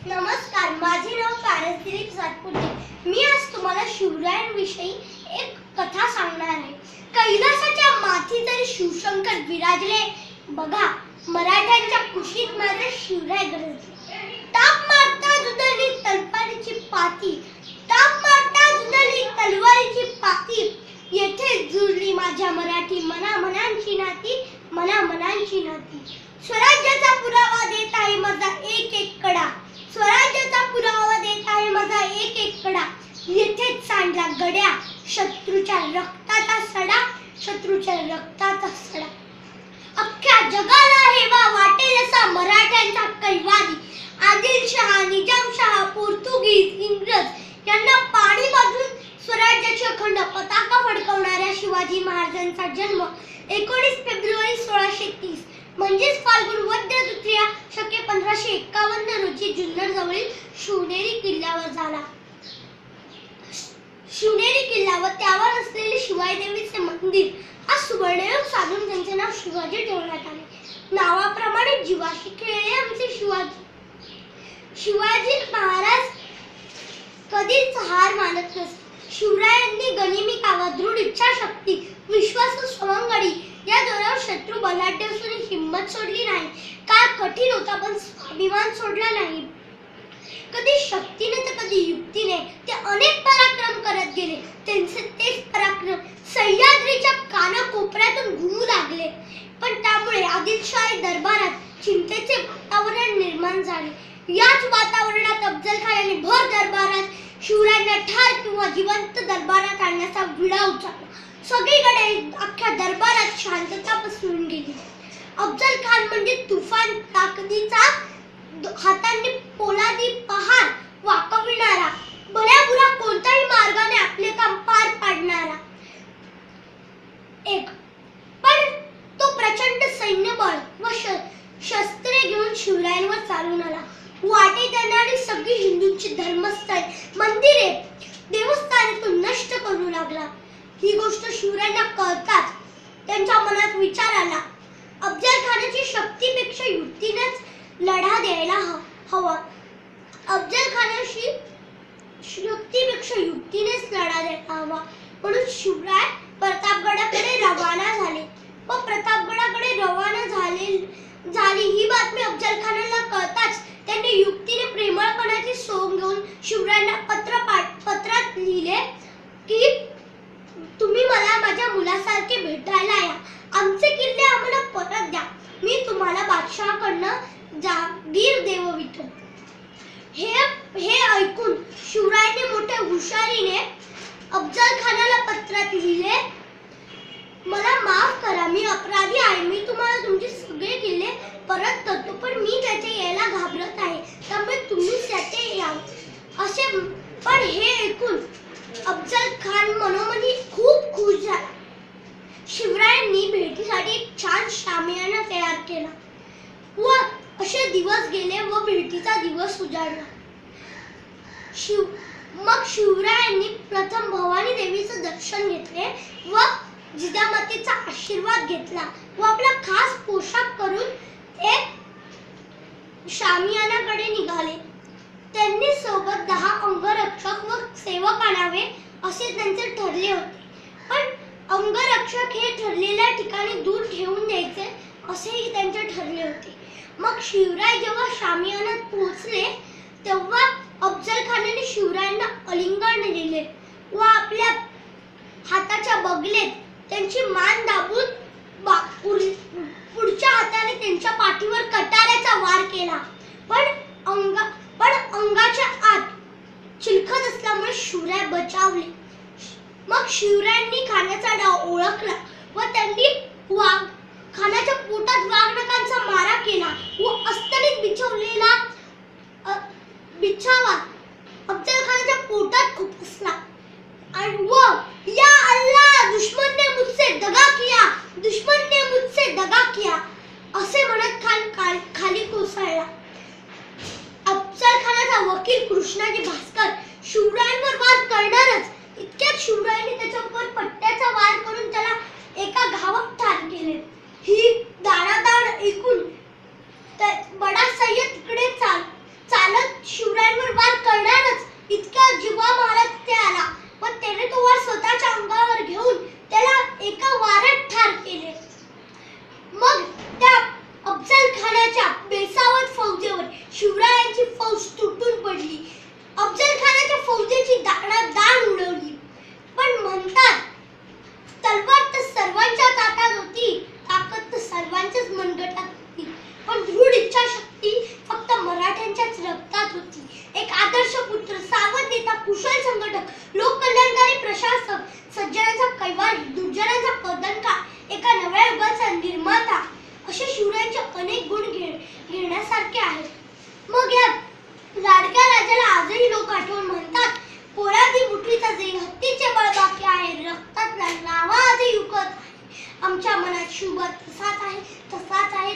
नमस्कार, माझे नाव कारस दिलीप सातपुते. मी आज तुम्हाला शिवरायांविषयी एक कथा सांगणार आहे. कैलासाच्या माथी जरी शिवशंकर विराजले, बघा मराठ्यांच्या कुशीत माझे शिवराय गरजले. टाप मारता जुदली तलवारीची पाती, टाप मारता जुदली तलवारीची पाती, येथे जुळली माझ्या मराठी मनामनांची नाती, मनामनांची नाती. स्वराज्याचा पुरावा देत आहे माझा एक एक कडा, स्वराज्याचा पुरावा देत आहे माझा एक एक कडा, येथेच सांडला गड्या शत्रूच्या रक्ताचा सडा, शत्रूच्या रक्ताचा सडा. अख्ख्या जगाला हेवा वाटेल असा मराठ्यांचा कैवारी, आदिलशहा, निजामशहा, पोर्तुगीज, इंग्रज यांना पाणी बांधून स्वराज्याची अखंड पताका फडकवणाऱ्या शिवाजी महाराजांचा जन्म 19 फेब्रुवारी 1630 म्हणजेच फाल्गुन वद्य तृतीया शके 1551 रोजी जुन्नर जवळील शिवनेरी किल्ल्यावर झाला. शिवनेरी किल्ला व त्यावर असलेले शिवाई देवीचे मंदिर हा सुवर्णयोग साधून त्यांचे नाव शिवाजी ठेवण्यात आले. नावाप्रमाणे जीवाशी खेळले आमचे शिवाजी. शिवाजी महाराज कधीच हार मानत नसत. शिवरायांनी गनिमी कावा, दृढ इच्छाशक्ती, विश्वासू सवंगडी या जोरावर शत्रू बलाढ्य असून हिंमत सोडली नाही. काळ कठीण होता पण स्वाभिमान सोडला नाही. कधी शक्तीने तर कधी युक्तीने ते अनेक पराक्रम करत गेले. त्यांचे तेच पराक्रम सह्याद्रीच्या कानाकोपऱ्यातून घुमू लागले. पण त्यामुळे आदिलशाही दरबारात चिंतेचे वातावरण निर्माण झाले. याच वातावरणात अफजल खान यांनी भर दरबारात शिवरायांना ठार किंवा जिवंत दरबारात आणण्याचा विडा उचलला. सगळीकडे अख्ख्या दरबारात शांतता पसरून गेली. अफजल खान म्हणजे तुफान ताकदीचा, हातांनी पोलादी पहार वाकविणारा, भल्याबुरा कोणत्याही मार्गाने आपले काम पार पाडणारा एक. पण तो प्रचंड सैन्यबळ व शस्त्रे घेऊन शिवरायांवर चालून आला. वाटेत येणारी सगळी हिंदूंची धर्मस्थळे, मंदिरे, देवस्थाने तो नष्ट करू लागला. ही गोष्ट शिवरायांना कळताच त्यांच्या मनात विचार आला, अफजल खानाची शक्तीपेक्षा युक्तीनेच लढा द्यायला हवा. अफजल खानाशी शक्तीपेक्षा युक्तीनेच लढा द्यायला हवा. म्हणून शिवराय प्रतापगडाकडे रवाना झाले व प्रतापगडाकडे रवाना झाली ही बातमी अफजल खानाला कळताच त्यांनी युक्तीने प्रेमळपणाची सोंग घेऊन शिवरायांना पत्रात लिहिले की तुम्ही मला माझ्या मुलासारखे भेटायला या. आमचे किल्ले आम्हाला परत द्या. मी तुम्हाला बादशहाकडनं जागीर देववितो. हे ऐकून शिवरायांनी मोठ्या हुशारीने अफजल खानाला पत्रात लिहिले, मला माफ करा, मी अपराधी आहे. मी तुम्हाला तुमचे सगळे किल्ले परत करतो, पण मी त्याचे यायला घाबरत आहे. त्यामुळे तुम्हीच त्याचे या असे. पण हे ऐकून अफजल खान मनोमनी खूप खुश झाला. शिवरायांनी भेटीसाठी एक छान शामियाना तयार केला व असे दिवस गेले व भेटीचा दिवस उजाडला. मग शिवरायांनी प्रथम भवानी देवीचं दर्शन घेतले व जिजामातेचा आशीर्वाद घेतला व आपला खास पोशाख करून एक शामियानाकडे निघाले. त्यांनी सोबत 10 अंगरक्षक व सेवक आणावे असे त्यांचे ठरले होते. पण अंगरक्षक हे ठरलेल्या ठिकाणी दूर ठेवून द्यायचे असेही त्यांचे ठरले होते. मग शिवराय जेव्हा शामियानात पोहोचले तेव्हा अफजल खानाने शिवरायांना आलिंगन दिले व आपल्या हाताच्या बगलेत त्यांची मान दाबून पुढच्या हाताने त्यांच्या पाठीवर कटाऱ्याचा वार केला. पण अंगाच्या आत चिलखत असल्यामुळे शिवराय बचावले. मग शिवरायांनी खानाचा डाव ओळखला व त्यांनी खानाच्या पोटात वाघनखांचा मारा केला व अस्तनीत बिछवलेला बिछावा अफजल खानाच्या पोटात खुपसला व या अल्लाह, दुश्मन ने मुझसे दगा किया, दुश्मन ने मुझसे दगा किया असे म्हणत खान खाली कोसळला. अफजल खानाचा वकील कृष्णाजी भास्कर शिवरायांवर वार करणारच, इतक्यात शिवरायांनी त्याच्यावर पट्ट्याचा वार करून त्याला एका घावात ठार केले. ही दाणादाण ऐकून बडा सय्यद तिकडे चालत शिवरायांची फौज तुटून पडली. अफजल खानाच्या फौजेची दाण उडवली. पण म्हणतात तलवार तर सर्वांच्या हातात होती, ताकद तर सर्वांच्याच मनगटात होती, पण दृढ इच्छाशक्ती फक्त मराठ्यांच्याच रक्तात होती. एक आदर्श पुत्र, सावध नेता, कुशल संघटक, लोककल्याणकारी प्रशासक, सज्जनाचा कैवारी, दुर्जनाचा पदनकार, एका नव्या युगाचा निर्माता, असे शिवरायांचे अनेक गुण घेण्यासारखे आहेत. मग या लाडक्या राजाला आजही लोक आठवण म्हणतात. पोरादी बुटलीचा जे हत्तीचे बळ बाकी आहे, रक्तातला लावा आजही उकळत आहे. आमच्या मनात शिवबा तसाच आहे, तसाच आहे,